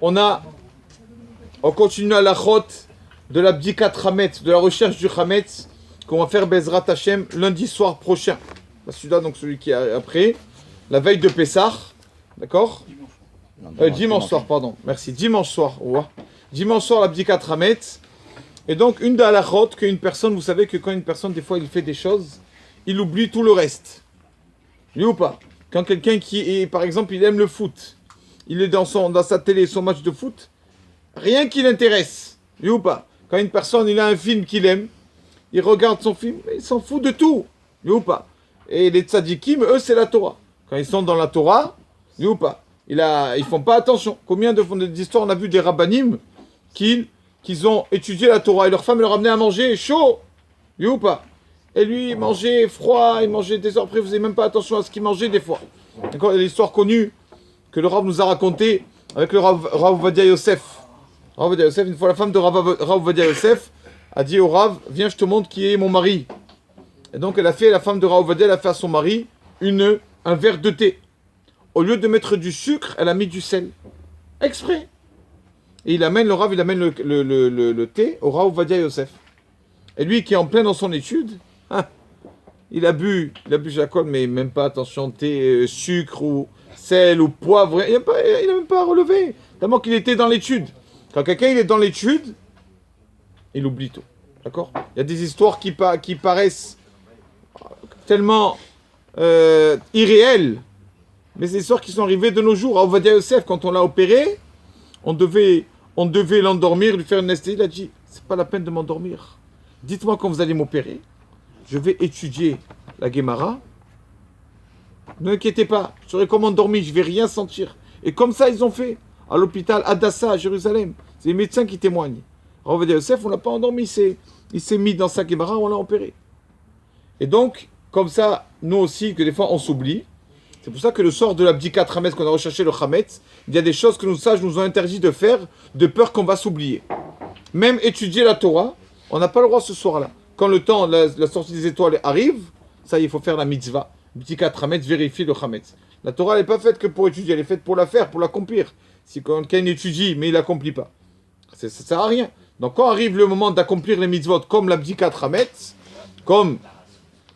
on continue à la chot de la bdikat Hametz, de la recherche du Hametz, qu'on va faire Bezrat Hashem lundi soir prochain. Celui-là, donc celui qui est après, la veille de Pessah, d'accord? Dimanche soir, pardon. Merci. Dimanche soir. Ouais. Dimanche soir, la bdikat Hametz. Et donc, une des halachot, qu'une personne, vous savez que quand une personne, des fois, il fait des choses, il oublie tout le reste. Oui ou pas? Quand quelqu'un qui est, par exemple, il aime le foot, il est dans sa télé, son match de foot, rien qui l'intéresse. Oui ou pas? Quand une personne, il a un film qu'il aime, il regarde son film, il s'en fout de tout. Oui ou pas? Et les tzadikim, eux, c'est la Torah. Quand ils sont dans la Torah, oui ou pas? Ils font pas attention. Combien d'histoires on a vu des rabbanim qu'ils ont étudié la Torah et leur femme leur ramenait à manger chaud. Oui ou pas? Et lui, il mangeait froid, il mangeait des heures après, il faisait même pas attention à ce qu'il mangeait des fois. D'accord? Il y a l'histoire connue que le Rav nous a racontée avec le Rav Ovadia Yosef. Rav Ovadia Yosef, une fois la femme de Rav Ovadia Yosef a dit au Rav, viens, je te montre qui est mon mari. Et donc la femme de Rav Ovadia, elle a fait à son mari un verre de thé. Au lieu de mettre du sucre, elle a mis du sel. Exprès. Et le Rav, il amène le thé au Rav Ovadia Yosef. Et lui qui est en plein dans son étude, il a bu Jacob, mais même pas attention, thé, sucre ou sel ou poivre, il n'a même pas relevé. Tellement qu'il était dans l'étude. Quand quelqu'un il est dans l'étude, il oublie tout. D'accord? Il y a des histoires qui paraissent tellement irréelles, mais c'est des histoires qui sont arrivées de nos jours. À Ovadia Yosef, quand on l'a opéré, on devait l'endormir, lui faire une anesthésie. Il a dit, c'est pas la peine de m'endormir. Dites-moi quand vous allez m'opérer. Je vais étudier la Gemara. Ne inquiétez pas, je serai comme endormi, je ne vais rien sentir. Et comme ça, ils ont fait à l'hôpital Hadassah à Jérusalem. C'est les médecins qui témoignent. Rav Ovadia Yosef, on ne l'a pas endormi, il s'est mis dans sa Gemara, on l'a opéré. Et donc, comme ça, nous aussi, que des fois on s'oublie. C'est pour ça que le sort de la bdikat Hametz, qu'on a recherché le Hametz, il y a des choses que nos sages nous ont interdit de faire, de peur qu'on va s'oublier. Même étudier la Torah, on n'a pas le droit ce soir-là. Quand le temps, la sortie des étoiles arrive, ça, il faut faire la mitzvah. Bdikat Hametz, vérifier le Hametz. La Torah, elle n'est pas faite que pour étudier, elle est faite pour la faire, pour l'accomplir. Si quelqu'un étudie, mais il n'accomplit pas, ça ne sert à rien. Donc, quand arrive le moment d'accomplir les mitzvot, comme la Bdikat Hametz, comme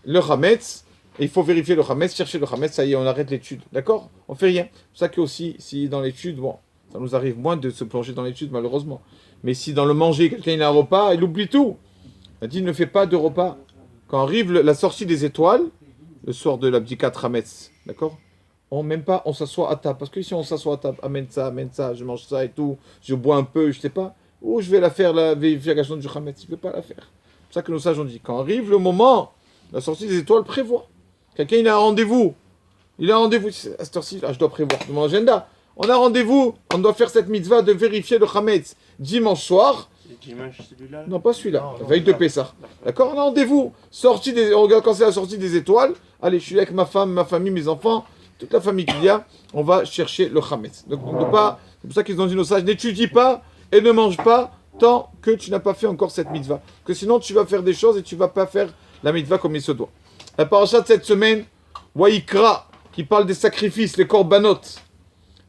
le Hametz, il faut vérifier le Hametz, chercher le Hametz, ça y est, on arrête l'étude. D'accord? On fait rien. C'est pour ça que aussi, si dans l'étude, bon, ça nous arrive moins de se plonger dans l'étude, malheureusement. Mais si dans le manger, quelqu'un il a un repas, il oublie tout. Il a dit, ne fais pas de repas. Quand arrive la sortie des étoiles, le soir de la Bdikat Hametz, d'accord? Même pas, on s'assoit à table. Parce que si on s'assoit à table, amène ça, je mange ça et tout, je bois un peu, je sais pas, ou je vais la faire, la vérification du Hametz, je ne vais pas la faire. C'est pour ça que nos sages ont dit, quand arrive le moment, la sortie des étoiles prévoit. Quelqu'un, il a un rendez-vous. À cette heure-ci, je dois prévoir mon agenda. On a rendez-vous, on doit faire cette mitzvah de vérifier le Hametz dimanche soir. Dimanche, celui-là? Non, pas celui-là, la veille de Pessah. D'accord? On a rendez-vous. On regarde quand c'est la sortie des étoiles. Allez, je suis là avec ma femme, ma famille, mes enfants, toute la famille qu'il y a. On va chercher le Hametz. Donc, c'est pour ça qu'ils ont dit nos sages, n'étudie pas et ne mange pas tant que tu n'as pas fait encore cette mitzvah. Que sinon, tu vas faire des choses et tu ne vas pas faire la mitzvah comme il se doit. La paracha de cette semaine, Waïkra, qui parle des sacrifices, les korbanot.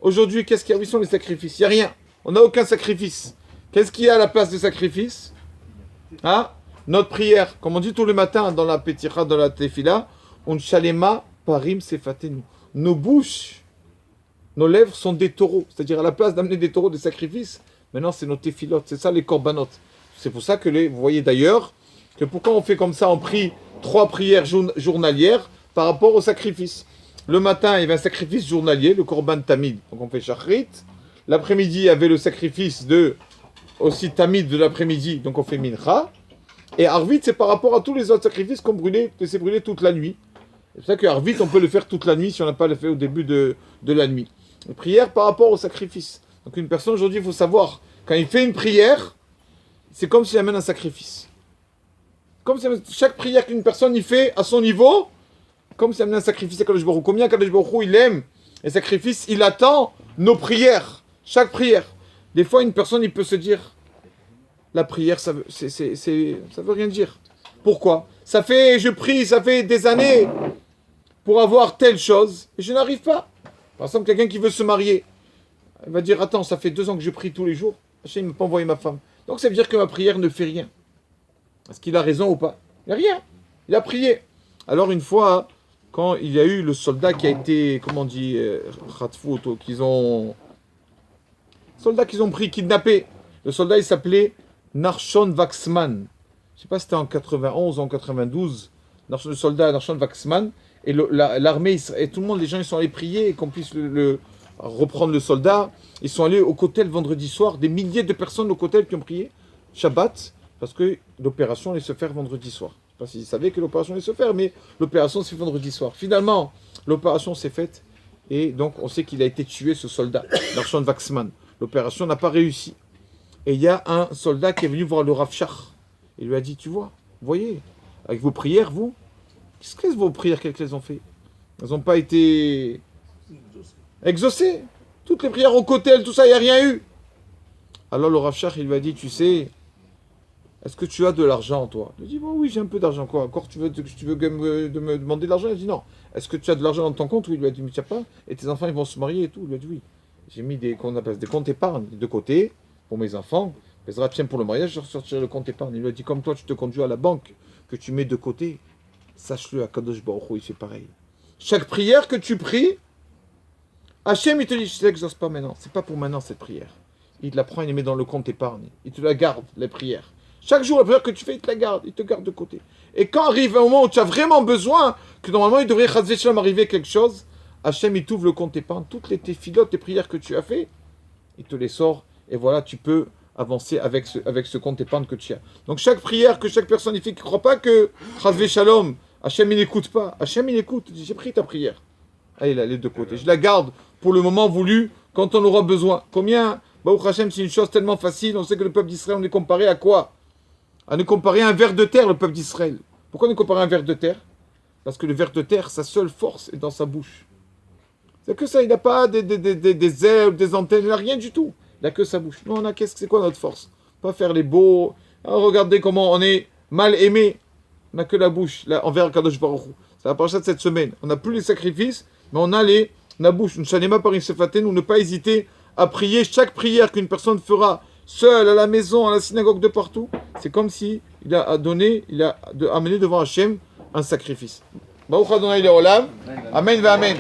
Aujourd'hui, qu'est-ce qu'il y a? Où sont les sacrifices? Il n'y a rien. On n'a aucun sacrifice. Qu'est-ce qu'il y a à la place des sacrifices? Notre prière, comme on dit tous les matins dans la Petira, dans la Tefila, on chalema parim sefatenu. Nos bouches, nos lèvres sont des taureaux. C'est-à-dire à la place d'amener des taureaux, des sacrifices, maintenant c'est nos tefilotes. C'est ça les korbanot. C'est pour ça que vous voyez d'ailleurs que pourquoi on fait comme ça, on prie 3 prières journalières par rapport au sacrifice. Le matin, il y avait un sacrifice journalier, le korban tamid. Donc on fait shachrit. L'après-midi, il y avait le sacrifice aussi tamid de l'après-midi, donc on fait mincha. Et arvit, c'est par rapport à tous les autres sacrifices qu'on s'est brûlé toute la nuit. C'est pour ça que arvit, on peut le faire toute la nuit si on n'a pas le fait au début de la nuit. Une prière par rapport au sacrifice. Donc une personne aujourd'hui, il faut savoir, quand il fait une prière, c'est comme s'il amène un sacrifice. Comme si chaque prière qu'une personne y fait à son niveau, comme s'il amène un sacrifice à Kadosh Baruch Hu. Combien Kadosh Baruch Hu, il aime les sacrifices, il attend nos prières, chaque prière. Des fois, une personne, il peut se dire, la prière, ça veut rien dire. Pourquoi? Je prie, ça fait des années pour avoir telle chose, et je n'arrive pas. Par exemple, quelqu'un qui veut se marier. Il va dire, attends, ça fait 2 ans que je prie tous les jours. Hachem ne m'a pas envoyé ma femme. Donc ça veut dire que ma prière ne fait rien. Est-ce qu'il a raison ou pas? Il n'a rien. Il a prié. Alors une fois, quand il y a eu le soldat qui a été, comment on dit, soldats qu'ils ont pris, kidnappé. Le soldat, il s'appelait Narshon Waxman. Je ne sais pas si c'était en 91 ou en 92. Le soldat Narshon Waxman. Et l'armée, et tout le monde, les gens, ils sont allés prier et qu'on puisse reprendre le soldat. Ils sont allés au Kotel vendredi soir. Des milliers de personnes au Kotel qui ont prié Shabbat. Parce que l'opération allait se faire vendredi soir. Je ne sais pas s'ils savaient que l'opération allait se faire, mais l'opération s'est faite vendredi soir. Finalement, l'opération s'est faite. Et donc, on sait qu'il a été tué, ce soldat, Narshon Waxman. L'opération n'a pas réussi. Et il y a un soldat qui est venu voir le Rav Shach. Il lui a dit, tu vois, vous voyez, avec vos prières, vous, qu'est-ce que vos prières qu'elles ont fait? Elles n'ont pas été exaucées. Toutes les prières au Kotel, tout ça, il n'y a rien eu. Alors le Rav Shach, il lui a dit, tu sais, est-ce que tu as de l'argent, toi? Il lui a dit, bon, oui, j'ai un peu d'argent. Quoi? Encore, tu veux me demander de l'argent? Il a dit, non. Est-ce que tu as de l'argent dans ton compte? Oui, il lui a dit, mais tu n'as pas. Et tes enfants, ils vont se marier et tout. Il lui a dit, oui. J'ai mis des comptes épargne de côté pour mes enfants. Bezrat Hashem pour le mariage, je sortirai le compte épargne. Il lui a dit, comme toi, tu te conduis à la banque, que tu mets de côté, sache-le, à Kadosh Baruch Hu, il fait pareil. Chaque prière que tu pries, Hachem, il te dit, je ne l'exauce pas maintenant. C'est pas pour maintenant, cette prière. Il te la prend, il la met dans le compte épargne. Il te la garde, les prières. Chaque jour, la prière que tu fais, il te la garde. Il te garde de côté. Et quand arrive un moment où tu as vraiment besoin, que normalement, il devrait arriver quelque chose, Hachem, il t'ouvre le compte épargne. Toutes les filotes, tes prières que tu as fait, il te les sort. Et voilà, tu peux avancer avec ce compte épargne que tu as. Donc, chaque prière que chaque personne y fait, qui ne croit pas que Chazvé Shalom, Hachem, il n'écoute pas. Hachem, il écoute. Il dit, j'ai pris ta prière. Allez, là, les deux côtés. Je la garde pour le moment voulu, quand on aura besoin. Combien? Baruch Hachem, c'est une chose tellement facile. On sait que le peuple d'Israël, on est comparé à quoi? On est comparé à un ver de terre, le peuple d'Israël. Pourquoi on est comparé à un ver de terre? Parce que le ver de terre, sa seule force est dans sa bouche. C'est que ça, il n'a pas des ailes, des antennes, il n'a rien du tout. Il n'a que sa bouche. Nous, c'est quoi notre force? Pas faire les beaux. Alors, regardez comment on est mal aimé. On n'a que la bouche, là, envers Kadosh Baruch Hu. C'est la paracha de cette semaine. On n'a plus les sacrifices, mais on a la bouche. Une shanema par une sefaten, nous ne pas hésiter à prier. Chaque prière qu'une personne fera, seule, à la maison, à la synagogue, de partout, c'est comme si il a amené devant Hachem un sacrifice. Baruch Adonai Leolam. Amen ve amen.